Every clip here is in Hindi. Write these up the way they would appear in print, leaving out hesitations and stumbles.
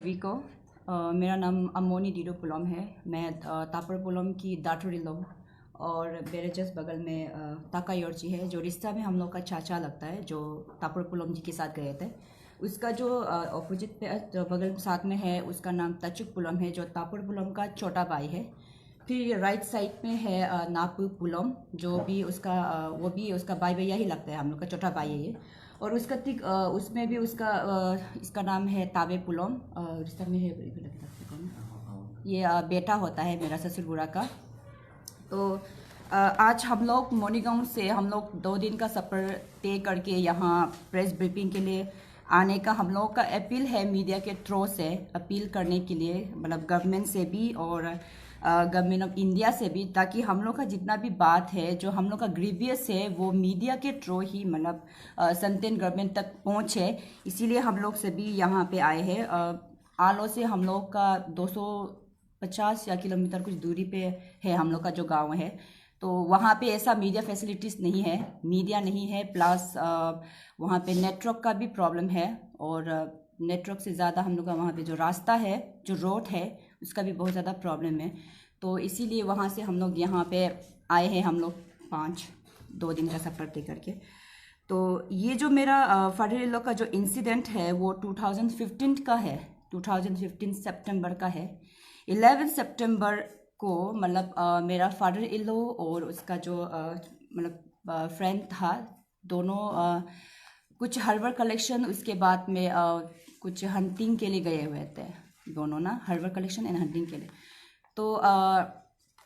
विको मेरा नाम अमोनी डीडो पुलम है। मैं तापर पुलम की दाटोरिलोम और मेरे जस्ट बगल में ताका योर्ची है, जो रिश्ता में हम लोग का चाचा लगता है, जो तापर पुलम जी के साथ गए थे। उसका जो ऑपोजिट पे जो बगल साथ में है, उसका नाम तचुक पुलम है, जो तापर पुलम का छोटा भाई है। फिर राइट साइड में है नापू पुलम, जो भी उसका वो भी उसका भाई भैया ही लगता है, हम लोग का छोटा भाई है ये। और उसका तिक उसमें भी उसका इसका नाम है ताबे पुलम, रिश्ता में है ये बेटा होता है मेरा ससुर बुरा का। तो आज हम लोग मोनीगांव से हम लोग 2 दिन का सफ़र तय करके यहाँ प्रेस ब्रीफिंग के लिए आने का हम लोग का अपील है, मीडिया के थ्रू से अपील करने के लिए, मतलब गवर्नमेंट से भी और गवर्नमेंट ऑफ इंडिया से भी, ताकि हम लोग का जितना भी बात है जो हम लोग का ग्रीवियस है वो मीडिया के थ्रू ही मतलब सेंट्रल गवर्नमेंट तक पहुँचे। इसीलिए हम लोग सभी यहाँ पे आए हैं। आलो से हम लोग का 250 या किलोमीटर कुछ दूरी पे है हम लोग का जो गांव है। तो वहाँ पे ऐसा मीडिया फैसिलिटीज़ नहीं है, मीडिया नहीं है, प्लस वहाँ पे नेटवर्क का भी प्रॉब्लम है। और नेटवर्क से ज़्यादा हम लोग का वहाँ पे जो रास्ता है, जो रोड है, उसका भी बहुत ज़्यादा प्रॉब्लम है। तो इसीलिए वहाँ से हम लोग यहाँ पे आए हैं, हम लोग 2 दिन का सफ़र तय करके। तो ये जो मेरा फादर इन लॉ का जो इंसिडेंट है वो 2015 का है, 2015 सितंबर का है। 11 सितंबर को मतलब मेरा फादर इन लॉ और उसका जो मतलब फ्रेंड था, दोनों कुछ हर्बल कलेक्शन, उसके बाद में कुछ हंटिंग के लिए गए हुए थे दोनों ना, हर्बल कलेक्शन एंड हंटिंग के लिए। तो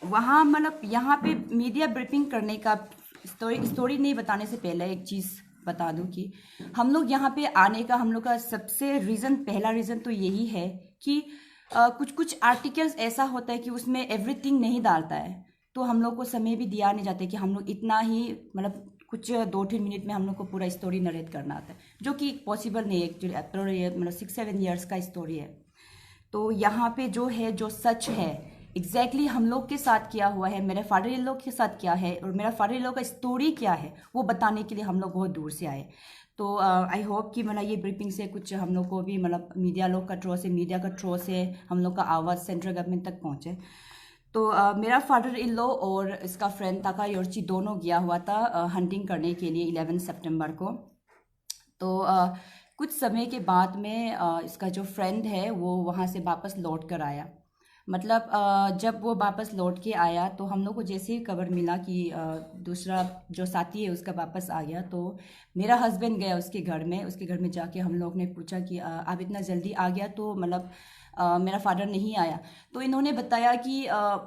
वहाँ मतलब यहाँ पे मीडिया ब्रीफिंग करने का स्टोरी नहीं बताने से पहले एक चीज़ बता दूं कि हम लोग यहाँ पे आने का हम लोग का सबसे पहला रीज़न तो यही है कि कुछ कुछ आर्टिकल्स ऐसा होता है कि उसमें एवरीथिंग नहीं डालता है। तो हम लोग को समय भी दिया नहीं जाता कि हम लोग इतना ही मतलब कुछ 2-3 मिनट में हम लोग को पूरा स्टोरी नरेट करना आता है, जो कि पॉसिबल नहीं है एक्चुअली। मतलब 6-7 ईयर्स का स्टोरी है। तो यहाँ पे जो है, जो सच है एग्जैक्टली हम लोग के साथ क्या हुआ है, मेरे फादर इन लॉ के साथ क्या है और मेरा फादर इन लॉ का स्टोरी क्या है, वो बताने के लिए हम लोग बहुत दूर से आए। तो आई होप कि मतलब ये ब्रीफिंग से कुछ हम लोग को भी मतलब मीडिया लोग का थ्रू से, मीडिया का थ्रू से हम लोग का आवाज़ सेंट्रल गवर्नमेंट तक पहुँचे। तो मेरा फादर इन लॉ और इसका फ्रेंड ताका योर्ची दोनों गया हुआ था हंटिंग करने के लिए 11 सितंबर को। तो कुछ समय के बाद में इसका जो फ्रेंड है वो वहाँ से वापस लौट कर आया। मतलब जब वो वापस लौट के आया तो हम लोग को जैसे ही खबर मिला कि दूसरा जो साथी है उसका वापस आ गया, तो मेरा हस्बैंड गया उसके घर में। उसके घर में जाके हम लोग ने पूछा कि आप इतना जल्दी आ गया, तो मतलब मेरा फादर नहीं आया। तो इन्होंने बताया कि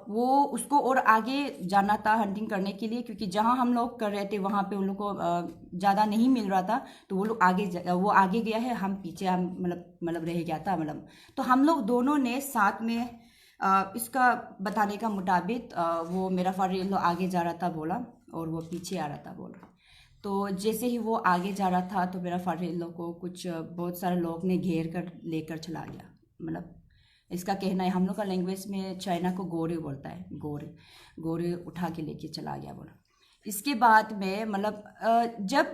वो उसको और आगे जाना था हंटिंग करने के लिए, क्योंकि जहाँ हम लोग कर रहे थे वहाँ पे उन लोग को ज़्यादा नहीं मिल रहा था। तो वो आगे गया है, हम पीछे, हम मतलब रह गया था मतलब। तो हम लोग दोनों ने साथ में इसका बताने का मुताबिक वो मेरा फादर इन लॉ आगे जा रहा था बोला, और वो पीछे आ रहा था बोला। तो जैसे ही वो आगे जा रहा था तो मेरा फादर इन लॉ को कुछ बहुत सारे लोग ने घेर कर लेकर चला गया। मतलब इसका कहना है, हम लोग का लैंग्वेज में चाइना को गोरे बोलता है, गोरे गोरे उठा के लेके चला गया बोला। इसके बाद में मतलब जब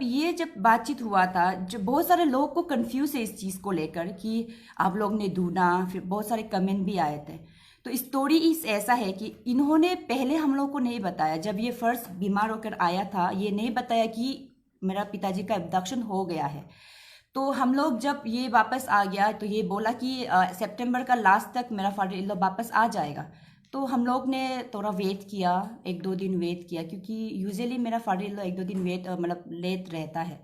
बातचीत हुआ था, जब बहुत सारे लोग को कंफ्यूज है इस चीज़ को लेकर कि आप लोग ने ढूंढा, फिर बहुत सारे कमेंट भी आए थे। तो स्टोरी इस ऐसा है कि इन्होंने पहले हम लोग को नहीं बताया, जब ये फर्स्ट बीमार होकर आया था ये नहीं बताया कि मेरा पिताजी का एब्डक्शन हो गया है। तो हम लोग जब ये वापस आ गया तो ये बोला कि सितंबर का लास्ट तक मेरा फादर इन लॉ वापस आ जाएगा। तो हम लोग ने थोड़ा वेट किया, 1-2 दिन वेट किया, क्योंकि यूजुअली मेरा फादर इन लॉ 1-2 दिन वेट मतलब लेट रहता है।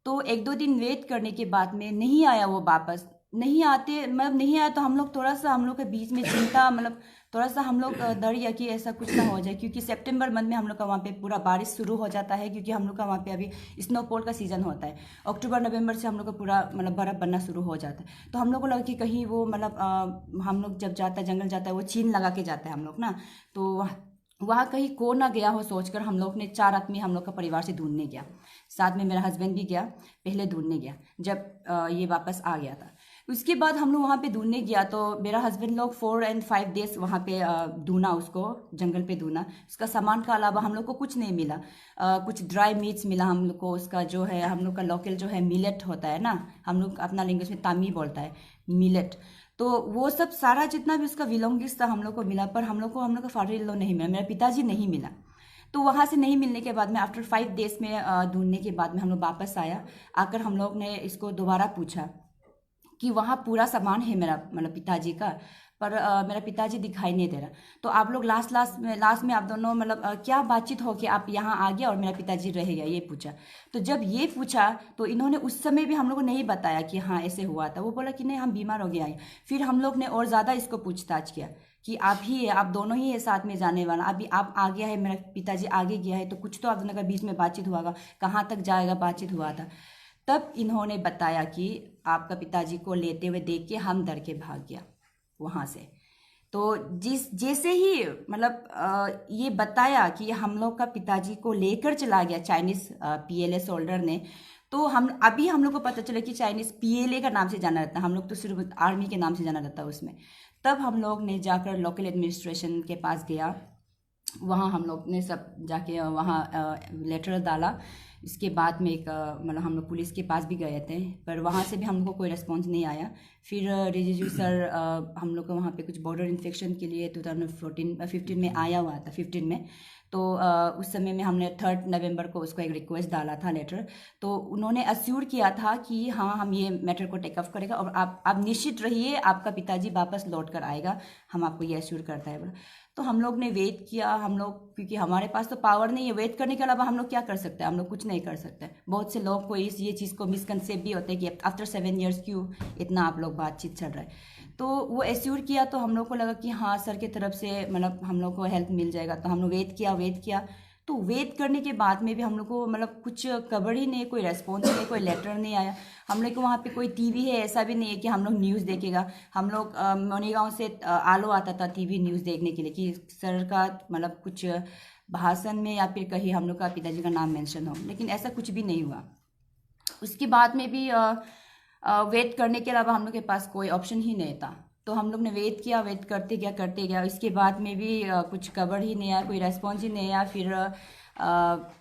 तो 1-2 दिन वेट करने के बाद में नहीं आया वो वापस। नहीं आते मतलब नहीं आया तो हम लोग थोड़ा सा, हम लोग के बीच में चिंता मतलब थोड़ा सा हम लोग डर गया कि ऐसा कुछ ना हो जाए, क्योंकि सितंबर मंथ में हम लोग का वहाँ पे पूरा बारिश शुरू हो जाता है, क्योंकि हम लोग का वहाँ पे अभी स्नोफॉल का सीज़न होता है। अक्टूबर नवंबर से हम लोग का पूरा मतलब बर्फ़ बनना शुरू हो जाता है। तो हम लोग को लगा कि कहीं वो मतलब हम लोग जब जाता है, जंगल जाता है, वो चीन लगा के जाता है हम लोग ना, तो वहाँ कहीं खो ना गया हो सोचकर हम लोग ने 4 आदमी हम लोग का परिवार से ढूंढने गया। साथ में मेरा हस्बैंड भी गया, पहले ढूंढने गया जब ये वापस आ गया था। उसके बाद हम लोग वहाँ पे ढूंढने गया तो मेरा हस्बैंड लोग 4 और 5 डेज वहाँ पे ढूंढा, उसको जंगल पे ढूंढा। उसका सामान का अलावा हम लोग को कुछ नहीं मिला। कुछ ड्राई मीट्स मिला हम लोग को, उसका जो है हम लोग का लोकल जो है मिलेट होता है ना, हम लोग अपना लैंग्वेज में तामी बोलता है, मिलेट। तो वो सब सारा जितना भी उसका बिलोंगिंग्स था हम लोग को मिला, पर हम लोग का फादर इन लॉ नहीं मिला, मेरा पिताजी नहीं मिला। तो वहाँ से नहीं मिलने के बाद में आफ्टर 5 डेज में ढूंढने के बाद में हम लोग वापस आया। आकर हम लोग ने इसको दोबारा पूछा कि वहाँ पूरा सामान है मेरा मतलब पिताजी का, पर मेरा पिताजी दिखाई नहीं दे रहा। तो आप लोग लास्ट में आप दोनों मतलब क्या बातचीत हो कि आप यहाँ आ गया और मेरा पिताजी रह गया, ये पूछा। तो जब ये पूछा तो इन्होंने उस समय भी हम लोग को नहीं बताया कि हाँ ऐसे हुआ था। वो बोला कि नहीं हम बीमार हो गया है। फिर हम लोग ने और ज़्यादा इसको पूछताछ किया कि आप ही है, आप दोनों ही है साथ में जाने वाला, अभी आप आ गया है, मेरा पिताजी आगे गया है, तो कुछ तो आप दोनों का बीच में बातचीत हुआ, कहाँ तक जाएगा बातचीत हुआ था। तब इन्होंने बताया कि आपका पिताजी को लेते हुए देख के हम डर के भाग गया वहाँ से। तो जैसे ही मतलब ये बताया कि हम लोग का पिताजी को लेकर चला गया चाइनीज़ PLA सोल्डर ने, तो हम लोग को पता चला कि चाइनीज़ PLA का नाम से जाना जाता है, हम लोग तो सिर्फ आर्मी के नाम से जाना जाता है उसमें। तब हम लोग ने जाकर लोकल एडमिनिस्ट्रेशन के पास गया, वहाँ हम लोग ने सब जाके वहाँ लेटर डाला। इसके बाद में एक मतलब हम लोग पुलिस के पास भी गए थे, पर वहाँ से भी हम लोग को कोई रिस्पॉन्स नहीं आया। फिर रिजिजू सर हम लोग को वहाँ पे कुछ बॉर्डर इन्फेक्शन के लिए 2015 में आया हुआ था 15 में। तो उस समय में हमने 3 नवंबर को उसको एक रिक्वेस्ट डाला था लेटर। तो उन्होंने अश्योर किया था कि हाँ हम ये मैटर को टेक अप करेगा और आप निश्चित रहिए आपका पिताजी वापस लौट कर आएगा, हम आपको ये अश्योर करता है बोला। तो हम लोग ने वेट किया, हम लोग क्योंकि हमारे पास तो पावर नहीं है, वेट करने के अलावा हम लोग क्या कर सकते हैं, हम लोग कुछ नहीं कर सकते। बहुत से लोग को ये चीज़ को मिसकंसेप्ट भी होता है कि आफ्टर 7 ईयर्स क्यों इतना आप लोग बातचीत चल रहा है। तो वो एश्योर किया, तो हम लोग को लगा कि हाँ सर की तरफ से मतलब हम लोग को हेल्प मिल जाएगा। तो हम लोग वेट किया। तो वेट करने के बाद में भी हम लोग को मतलब कुछ खबर ही नहीं, कोई रेस्पॉन्स नहीं, कोई लेटर नहीं आया। हम लोग को वहाँ पे कोई टीवी है ऐसा भी नहीं है कि हम लोग न्यूज़ देखेगा। हम लोग मोनीगांव से आलो आता था टीवी न्यूज़ देखने के लिए कि सर का मतलब कुछ भाषण में या फिर कहीं हम लोग का पिताजी का नाम मेंशन हो, लेकिन ऐसा कुछ भी नहीं हुआ। उसके बाद में भी वेट करने के अलावा हम लोग के पास कोई ऑप्शन ही नहीं था। तो हम लोग ने वेट करते गया। इसके बाद में भी कुछ खबर ही नहीं आया, कोई रेस्पॉन्स ही नहीं आया। फिर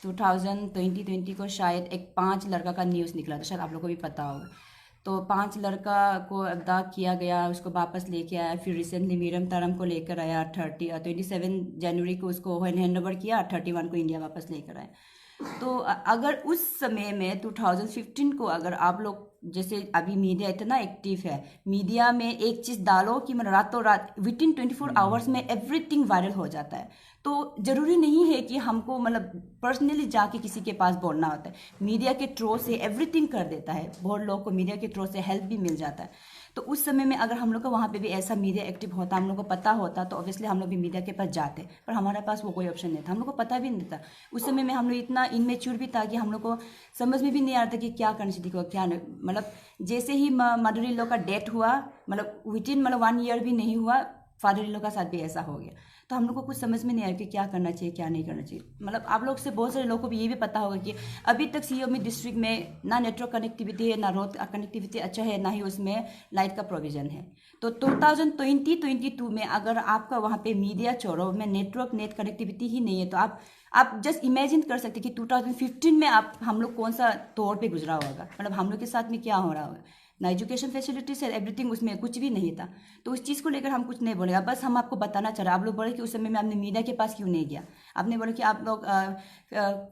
2020 को शायद एक 5 लड़का का न्यूज़ निकला था, शायद आप लोग को भी पता होगा। तो 5 लड़का को अगवा किया गया, उसको वापस लेके आया। फिर रिसेंटली मीरम तारम को लेकर आया, 27 जनवरी को उसको हैंड ओवर किया, 31 को इंडिया वापस लेकर आया। तो अगर उस समय में 2015 को अगर आप लोग जैसे अभी मीडिया इतना एक्टिव है, मीडिया में एक चीज़ डालो कि मतलब रातों रात विदिन 24 आवर्स में एवरीथिंग वायरल हो जाता है। तो ज़रूरी नहीं है कि हमको मतलब पर्सनली जाके किसी के पास बोलना होता है, मीडिया के थ्रू से एवरीथिंग कर देता है। बहुत लोग को मीडिया के थ्रू से हेल्प भी मिल जाता है। तो उस समय में अगर हम लोग का वहाँ पे भी ऐसा मीडिया एक्टिव होता, हम लोग को पता होता, तो ऑब्वियसली हम लोग भी मीडिया के पास जाते, पर हमारे पास वो कोई ऑप्शन नहीं था, हम लोग को पता भी नहीं था। उस समय में हम लोग इतना इनमेच्योर भी था कि हम लोग को समझ में भी नहीं आ रहा था कि क्या करना चाहिए क्या नहीं। मतलब जैसे ही मदर इन लॉ का डेथ हुआ, मतलब विदिन मतलब 1 ईयर भी नहीं हुआ, फादर इन लॉ का साथ भी ऐसा हो गया। तो हम लोग को कुछ समझ में नहीं आया कि क्या करना चाहिए क्या नहीं करना चाहिए। मतलब आप लोग से बहुत सारे लोगों को भी ये भी पता होगा कि अभी तक सीओमी डिस्ट्रिक्ट में ना नेटवर्क कनेक्टिविटी है, ना रोड कनेक्टिविटी अच्छा है, ना ही उसमें लाइट का प्रोविजन है। तो 2022 में अगर आपका वहाँ पे मीडिया चौरों में नेट कनेक्टिविटी ही नहीं है, तो आप जस्ट इमेजिन कर सकते कि 2015 में हम लोग कौन सा दौर पे गुजरा होगा, मतलब हम लोग के साथ में क्या हो रहा होगा। ना एजुकेशन फैसिलिटीज है, एवरीथिंग, उसमें कुछ भी नहीं था। तो उस चीज़ को लेकर हम कुछ नहीं बोलेगा, बस हम आपको बताना चाह रहे। आप लोग बोले कि उस समय में आपने मीडिया के पास क्यों नहीं गया, आपने बोले कि आप लोग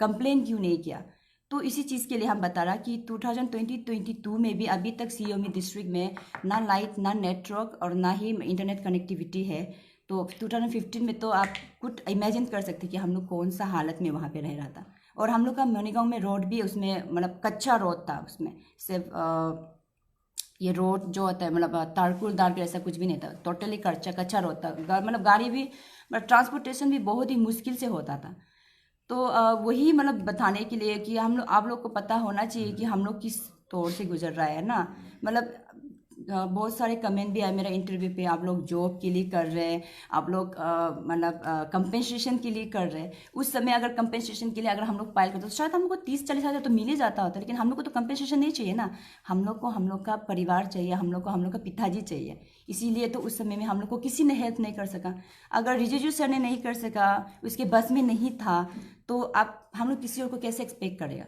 कंप्लेन क्यों नहीं किया। तो इसी चीज़ के लिए हम बता रहा कि 2022 में भी अभी तक सीओमी डिस्ट्रिक्ट में ना लाइट, ना नेटवर्क और ना ही इंटरनेट कनेक्टिविटी है। तो 2015 में तो आप कुछ इमेजिन कर सकते कि हम लोग कौन सा हालत में वहाँ पे रह रहा था। और हम लोग का मोनीगांव में रोड भी उसमें मतलब कच्चा रोड था, उसमें सिर्फ ये रोड जो होता है मतलब तारकुल ऐसा कुछ भी नहीं था, टोटली कच्चा रोड था। मतलब गाड़ी भी मतलब ट्रांसपोर्टेशन भी बहुत ही मुश्किल से होता था। तो वही मतलब बताने के लिए कि आप लोग को पता होना चाहिए कि हम लोग किस दौर से गुजर रहा है ना। मतलब बहुत सारे कमेंट भी आए मेरा इंटरव्यू पे, आप लोग जॉब के लिए कर रहे हैं, आप लोग मतलब कंपेंसेशन के लिए कर रहे हैं। उस समय अगर कंपेंसेशन के लिए अगर हम लोग फाइल करते तो शायद हमको 30-40 हज़ार तो मिल ही जाता होता, लेकिन हम लोग को तो कंपेंसेशन नहीं चाहिए ना। हम लोग का परिवार चाहिए, हम लोग का पिताजी चाहिए। इसीलिए तो उस समय में हम लोग को किसी ने हेल्प नहीं कर सका। अगर रिजिजू सर ने नहीं कर सका, उसके बस में नहीं था, तो हम लोग किसी और को कैसे एक्सपेक्ट करेगा।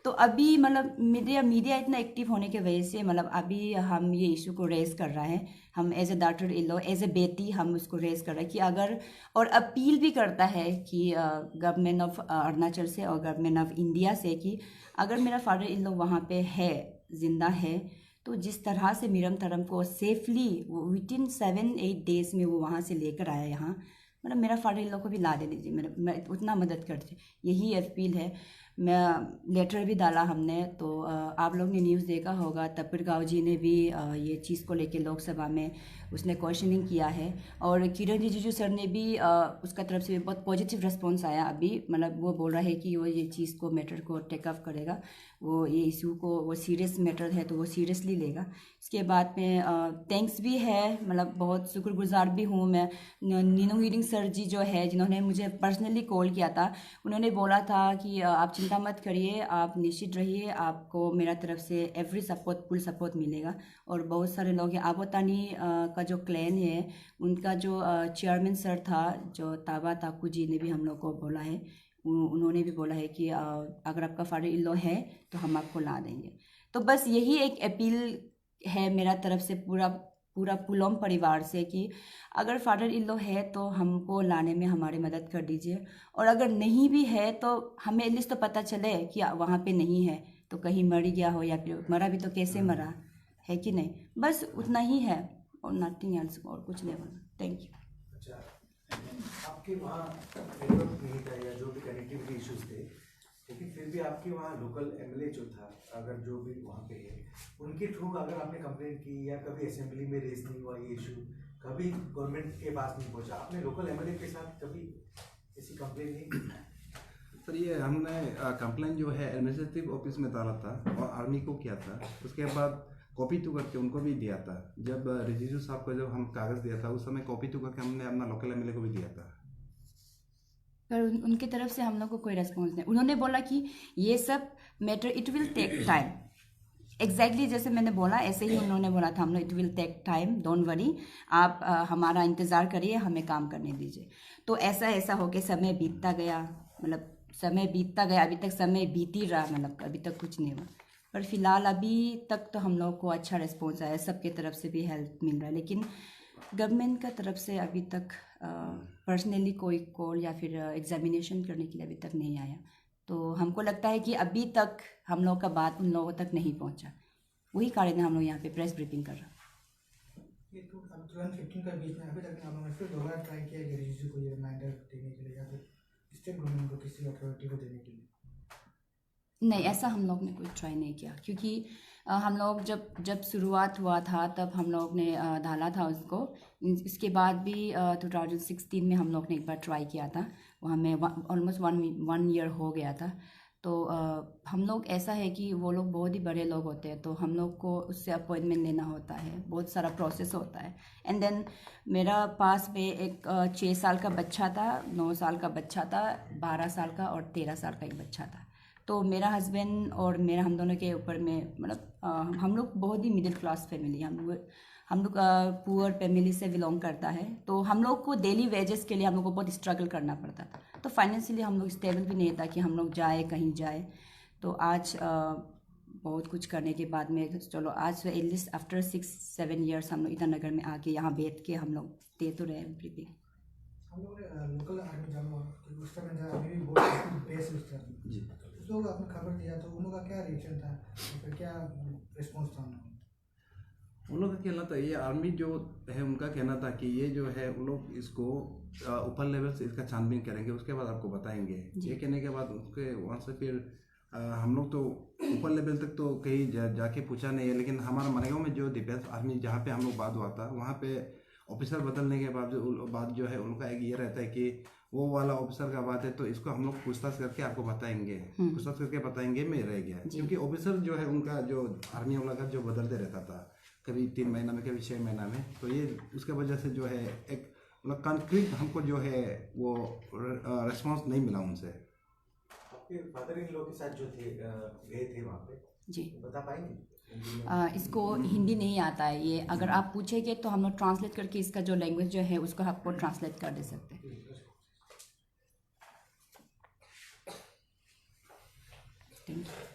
तो अभी मतलब मीडिया इतना एक्टिव होने की वजह से मतलब अभी हम ये इशू को रेज कर रहे हैं। हम as a daughter in law, as a बेटी हम उसको रेज कर रहे हैं कि अगर, और अपील भी करता है कि गवर्नमेंट ऑफ अरुणाचल से और गवर्नमेंट ऑफ इंडिया से कि अगर मेरा फादर इन लॉ वहाँ पे है, जिंदा है, तो जिस तरह से मीरम धरम को सेफली विदिन 7-8 डेज में वो वहाँ से लेकर आया यहाँ, मतलब मेरा फादर इन लॉ को भी ला दे दीजिए, मेरा मैं उतना मदद कर दीजिए, यही अपील है। मैं लेटर भी डाला हमने, तो आप लोग ने न्यूज़ देखा होगा, तपिर गाँव जी ने भी ये चीज़ को लेके लोकसभा में उसने क्वेश्चनिंग किया है, और किरण रिजिजू सर ने भी उसका तरफ से बहुत पॉजिटिव रिस्पॉन्स आया अभी, मतलब वो बोल रहा है कि वो ये चीज़ को मैटर को टेक अप करेगा, वो ये इशू को, वो सीरियस मैटर है तो वो सीरियसली लेगा। इसके बाद में थैंक्स भी है, मतलब बहुत शुक्रगुजार भी हूँ मैं नीनू हीरिंग सर जी जो है, जिन्होंने मुझे पर्सनली कॉल किया था। उन्होंने बोला था कि आप चिंता मत करिए, आप निश्चित रहिए, आपको मेरा तरफ से एवरी सपोर्ट, फुल सपोर्ट मिलेगा। और बहुत सारे लोग हैं, आबोतानी का जो क्लैन है उनका जो चेयरमैन सर था, जो ताबा ताकू जी ने भी हम लोग को बोला है, उन्होंने भी बोला है कि अगर आपका फादर इन लॉ है तो हम आपको ला देंगे। तो बस यही एक अपील है मेरा तरफ से पूरा पुलोम परिवार से कि अगर फादर इन लॉ है तो हमको लाने में हमारी मदद कर दीजिए, और अगर नहीं भी है तो हमें एटलीस्ट तो पता चले कि वहाँ पे नहीं है, तो कहीं मर गया हो, या फिर मरा भी तो कैसे मरा है कि नहीं, बस उतना ही है और नथिंग एल्स, और कुछ नहीं बोलना। Thank you. अच्छा, आपके वहाँ नेटवर्क नहीं था या जो भी कनेक्टिविटी इश्यूज थे, लेकिन फिर भी आपके वहाँ लोकल एमएलए जो था, अगर जो भी वहाँ पे है, उनके थ्रू अगर आपने कंप्लेंट की या कभी असेंबली में रेज नहीं हुआ ये इशू, कभी गवर्नमेंट के पास नहीं पहुँचा, आपने लोकल एमएलए के साथ कभी ऐसी कंप्लेंट नहीं की? सर, ये हमने कंप्लेंट जो है एडमिनिस्ट्रेटिव ऑफिस में डाला था और आर्मी को किया था, उसके बाद कॉपी टू करके उनको भी दिया था। जब रिजिजू साहब को जब हम कागज़ दिया था उस समय कॉपी टू करके हमने अपना लोकल एमएलए को भी दिया था, पर उनकी तरफ से हम लोग को कोई रेस्पॉन्स नहीं। उन्होंने बोला कि ये सब matter it will take time, exactly जैसे मैंने बोला ऐसे ही उन्होंने बोला था हम लोग, it will take time, don't worry, आप हमारा इंतज़ार करिए, हमें काम करने दीजिए। तो ऐसा हो के समय बीतता गया, मतलब समय बीतता गया, अभी तक समय बीत ही रहा, मतलब अभी तक कुछ नहीं हुआ। पर फिलहाल अभी तक तो हम लोग को अच्छा रिस्पॉन्स आया, सबके तरफ से भी हेल्प मिल रहा है, लेकिन गवर्नमेंट का तरफ से अभी तक पर्सनली कोई कॉल या फिर एग्जामिनेशन करने के लिए अभी तक नहीं आया। तो हमको लगता है कि अभी तक हम लोग का बात उन लोगों तक नहीं पहुंचा, वही कारण है हम लोग यहाँ पे प्रेस ब्रीफिंग कर रहे हैं। ये 2015 का बीच में अभी तक आप लोगों ने फिर दोबारा ट्राई किया कि रिजिजू को ये रिमाइंडर देने के लिए या फिर स्टेट गवर्नमेंट को किसी अथॉरिटी को देने के लिए? नहीं, ऐसा हम लोग ने कोई ट्राई नहीं किया, क्योंकि हम लोग जब शुरुआत हुआ था तब हम लोग ने डाला था उसको। इसके बाद भी 2016 में हम लोग ने एक बार ट्राई किया था, वहाँ में ऑलमोस्ट वन ईयर हो गया था। तो हम लोग ऐसा है कि वो लोग बहुत ही बड़े लोग होते हैं, तो हम लोग को उससे अपॉइंटमेंट लेना होता है, बहुत सारा प्रोसेस होता है। एंड देन मेरा पास में एक 6 साल का बच्चा था, 9 साल का बच्चा था, 12 साल का और 13 साल का एक बच्चा था। तो मेरा हस्बैंड और हम दोनों के ऊपर में, मतलब हम लोग बहुत ही मिडिल क्लास फैमिली, हम लोग पुअर फैमिली से बिलोंग करता है, तो हम लोग को डेली वेजेस के लिए हम लोग को बहुत स्ट्रगल करना पड़ता था। तो फाइनेंशियली हम लोग स्टेबल भी नहीं था कि हम लोग जाए कहीं जाए। तो आज बहुत कुछ करने के बाद में चलो आज एटलीस्ट आफ्टर 6-7 ईयर्स हम लोग ईटानगर में आके यहाँ बैठ के हम लोग दे तो रहे एवरीथिंग। हम लोग लोकल आर्मी जब उस टाइम जब अभी भी बहुत बेस उस टाइम जी, उस लोग आपने खबर दिया तो उन लोगों का क्या रिएक्शन था, फिर क्या रिस्पॉन्स था उन लोग का कहना था, ये आर्मी जो है उनका कहना था कि ये जो है उन लोग इसको ऊपर लेवल से इसका छानबीन करेंगे, उसके बाद आपको बताएंगे। ये कहने के बाद उसके वहाँ से फिर हम लोग तो ऊपर लेवल तक तो कहीं जाके पूछा नहीं है, लेकिन हमारा मरेगांव में जो डिफेंस आर्मी जहाँ पे हम लोग बात हुआ था वहाँ पे ऑफिसर बदलने के बाद जो है उनका एक ये रहता है कि वो वाला ऑफिसर का बात है तो इसको हम लोग पूछताछ करके आपको बताएंगे, पूछताछ करके बताएंगे में रह गया, क्योंकि ऑफिसर जो है उनका जो आर्मी वाला का जो बदलते रहता था, कभी 3 महीना में, कभी 6 महीना में, तो ये उसके वजह से जो है एक मतलब कंक्रीट हमको जो है वो रिस्पॉन्स नहीं मिला उनसे। आपके फादर इन लॉ के साथ जो थे गए थे वहाँ पे, जी, बता पाएंगे? इसको हिंदी नहीं आता है, ये अगर आप पूछेंगे तो हम लोग ट्रांसलेट करके इसका जो लैंग्वेज जो है उसको आपको ट्रांसलेट कर दे सकते हैं। Thank you.